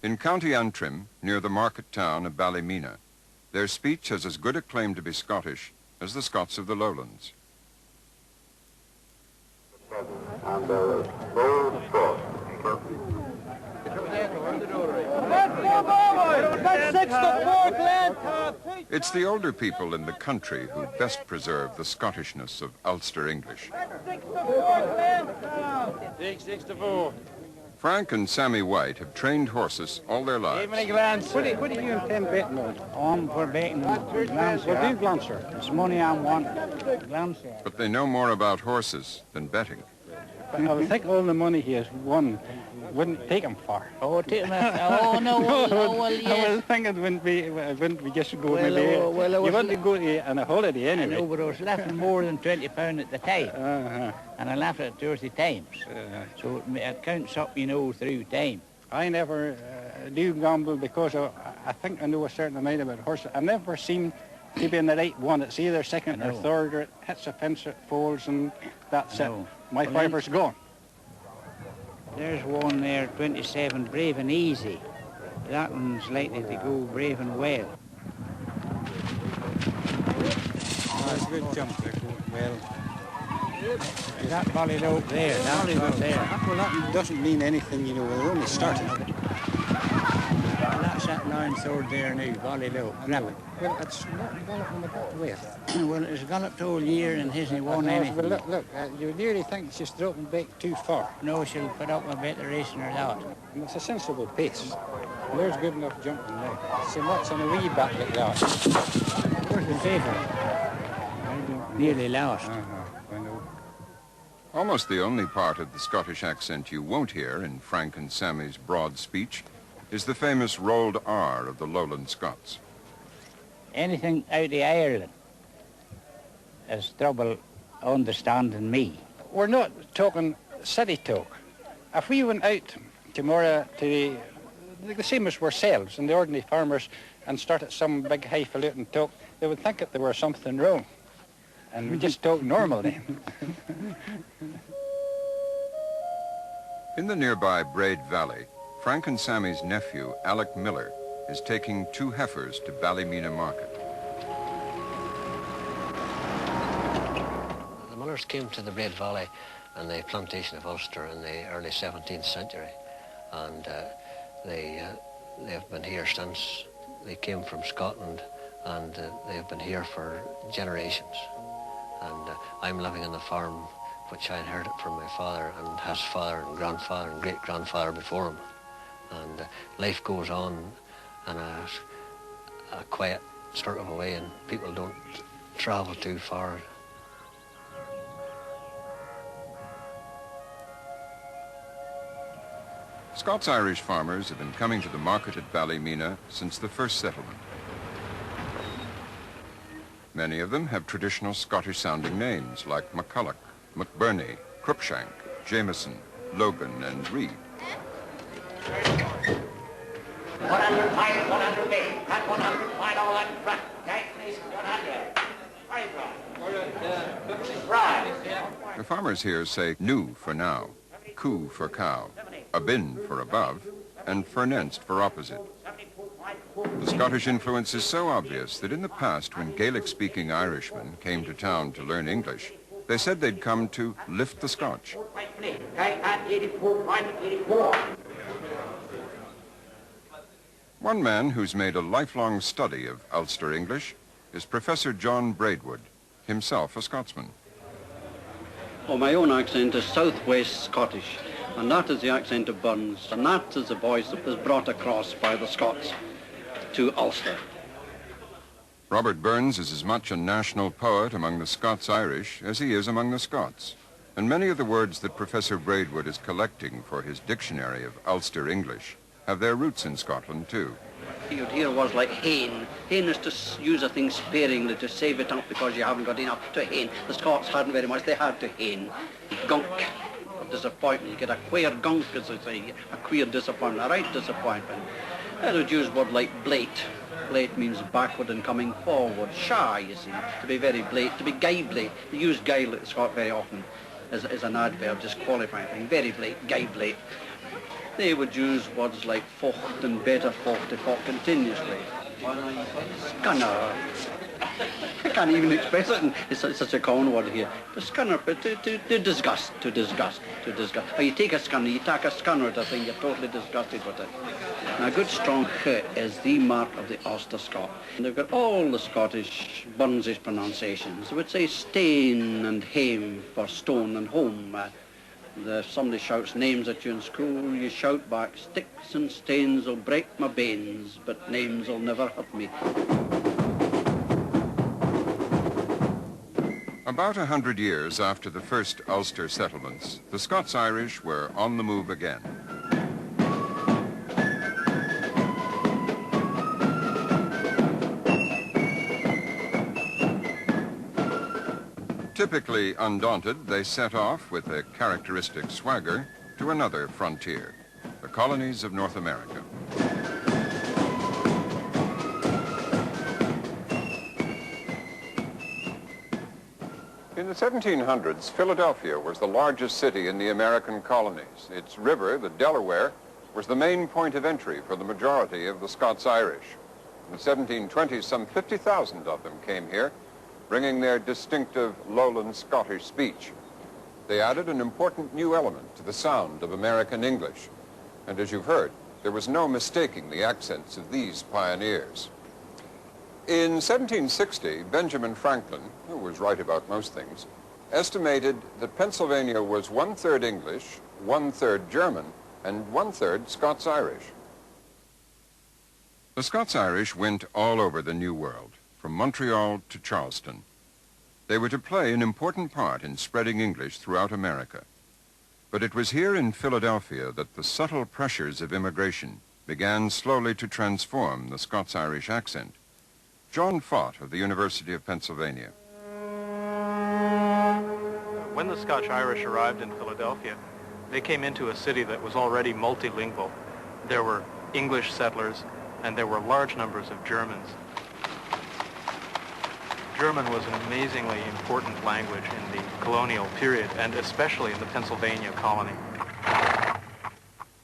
In County Antrim, near the market town of Ballymena, their speech has as good a claim to be Scottish as the Scots of the lowlands. And bold Scots. It's the older people in the country who best preserve the Scottishness of Ulster English. Frank and Sammy White have trained horses all their lives. What do you intend betting on? I'm for betting on Glancer. Well, do Glancer. It's money I want. Glancer. But they know more about horses than betting. I would think all the money he has won wouldn't take him far. Oh, take him oh, no, well, yes. I was thinking it wouldn't be just go Well, maybe. well, You wouldn't go on a holiday anyway. I know, but I was laughing more than £20 at the time. And I laughed at it 2 or 3 times. So it counts up, you know, through time. I never do gamble because I think I know a certain amount about horses. I never seem to be in the right one. It's either second or third, or it hits a fence, it falls, and that's it. My fiver's gone. There's one there, 27, brave and easy. That one's likely to go brave and well. Oh, that's a good jump there, well. Is that Ballylope there? That one there. Well, that doesn't mean anything, you know, we're only starting. That's that 9-3rd there now, Ballylope. Grab it. Well, it's not galloping a bit with. Well, it's galloped all year and hasn't won anything. Well, look, you nearly think she's dropping back too far. No, she'll put up a better racing or that. And it's a sensible pace. There's good enough jumping now. So much on a wee back like that. Where's the favourite? Nearly lost. I know. Almost the only part of the Scottish accent you won't hear in Frank and Sammy's broad speech is the famous rolled R of the lowland Scots. Anything out of Ireland is trouble understanding me. We're not talking city talk. If we went out tomorrow to the same as ourselves and the ordinary farmers and started some big highfalutin talk, they would think that there was something wrong. And we just talk normally. In the nearby Braid Valley, Frank and Sammy's nephew, Alec Miller, is taking 2 heifers to Ballymena Market. The Millers came to the Braid Valley and the plantation of Ulster in the early 17th century, and they've been here since. They came from Scotland, and they've been here for generations. And I'm living on the farm which I inherited from my father and his father and grandfather and great-grandfather before him. And life goes on in a quiet sort of a way, and people don't travel too far. Scots Irish farmers have been coming to the market at Ballymena since the first settlement. Many of them have traditional Scottish-sounding names like McCulloch, McBurney, Cruikshank, Jameson, Logan, and Reed. 105, 100 big, and 105 all in front. Okay, please, 100. Right. The farmers here say new for now, coo for cow, abin for above, and fernenst for opposite. The Scottish influence is so obvious that in the past, when Gaelic-speaking Irishmen came to town to learn English, they said they'd come to lift the Scotch. One man who's made a lifelong study of Ulster English is Professor John Braidwood, himself a Scotsman. Oh, my own accent is southwest Scottish, and that is the accent of Burns, and that is the voice that was brought across by the Scots to Ulster. Robert Burns is as much a national poet among the Scots Irish as he is among the Scots, and many of the words that Professor Braidwood is collecting for his dictionary of Ulster English have their roots in Scotland too. You'd hear words like hain. Hain is to use a thing sparingly, to save it up because you haven't got enough to hain. The Scots hadn't very much, they had to hain. Gunk, of disappointment. You get a queer gunk, as they say, a queer disappointment, a right disappointment. They would use word like blate. Blate means backward and coming forward. Shy, you see, to be very blate, to be guy blate. They use guy Scot very often as an adverb, just qualifying thing. Very blate, guy blate. they would use words like focht and better focht to fought continuously. Scunner. I can't even express it, and it's such a common word here. But scunner, but to disgust. Oh, you take a scunner, you take a scunner at a thing, you're totally disgusted with it. Now, a good strong ch is the mark of the Ulster Scot. And they've got all the Scottish Burns's pronunciations. They would say stain and hame for stone and home. If somebody shouts names at you in school, you shout back, sticks and stains will break my banes, but names will never hurt me. About 100 years after the first Ulster settlements, the Scots Irish were on the move again. Typically undaunted, they set off with a characteristic swagger to another frontier, the colonies of North America. In the 1700s, Philadelphia was the largest city in the American colonies. Its river, the Delaware, was the main point of entry for the majority of the Scots Irish. In the 1720s, some 50,000 of them came here, bringing their distinctive lowland Scottish speech. They added an important new element to the sound of American English. And as you've heard, there was no mistaking the accents of these pioneers. In 1760, Benjamin Franklin, who was right about most things, estimated that Pennsylvania was 1/3 English, 1/3 German, and 1/3 Scots Irish. The Scots Irish went all over the New World, from Montreal to Charleston. They were to play an important part in spreading English throughout America. But it was here in Philadelphia that the subtle pressures of immigration began slowly to transform the Scots Irish accent. John Fott of the University of Pennsylvania. When the Scotch Irish arrived in Philadelphia, they came into a city that was already multilingual. There were English settlers, and there were large numbers of Germans. German was an amazingly important language in the colonial period, and especially in the Pennsylvania colony.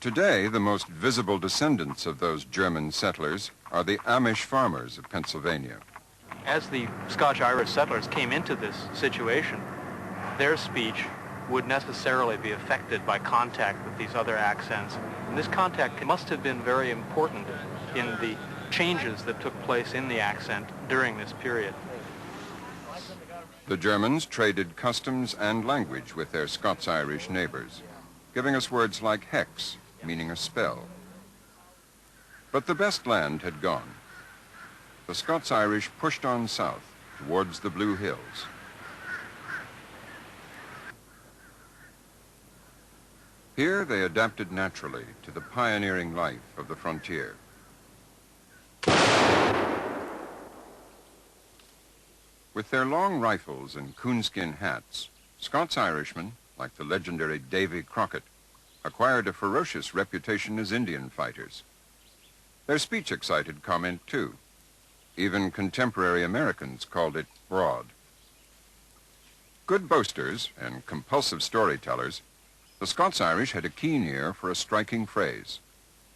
Today, the most visible descendants of those German settlers are the Amish farmers of Pennsylvania. As the Scotch-Irish settlers came into this situation, their speech would necessarily be affected by contact with these other accents. And this contact must have been very important in the changes that took place in the accent during this period. The Germans traded customs and language with their Scots-Irish neighbors, giving us words like hex, meaning a spell. But the best land had gone. The Scots-Irish pushed on south towards the Blue Hills. Here they adapted naturally to the pioneering life of the frontier. With their long rifles and coonskin hats, Scots Irishmen, like the legendary Davy Crockett, acquired a ferocious reputation as Indian fighters. Their speech excited comment, too. Even contemporary Americans called it broad. Good boasters and compulsive storytellers, the Scots Irish had a keen ear for a striking phrase,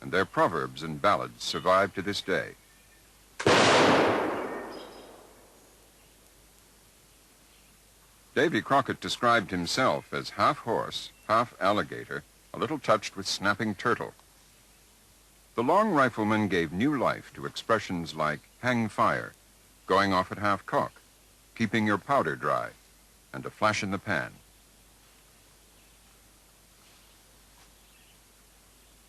and their proverbs and ballads survive to this day. Davy Crockett described himself as half horse, half alligator, a little touched with snapping turtle. The long rifleman gave new life to expressions like hang fire, going off at half cock, keeping your powder dry, and a flash in the pan.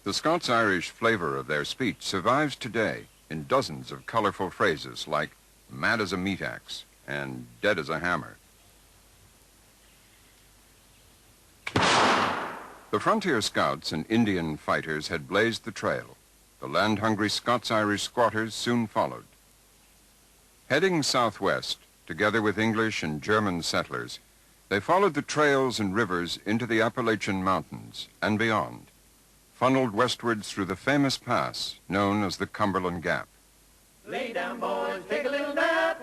The Scots-Irish flavor of their speech survives today in dozens of colorful phrases like mad as a meat axe and dead as a hammer. The frontier scouts and Indian fighters had blazed the trail. The land-hungry Scots-Irish squatters soon followed. Heading southwest, together with English and German settlers, they followed the trails and rivers into the Appalachian Mountains and beyond, funneled westwards through the famous pass known as the Cumberland Gap. Lay down, boys, take a little nap.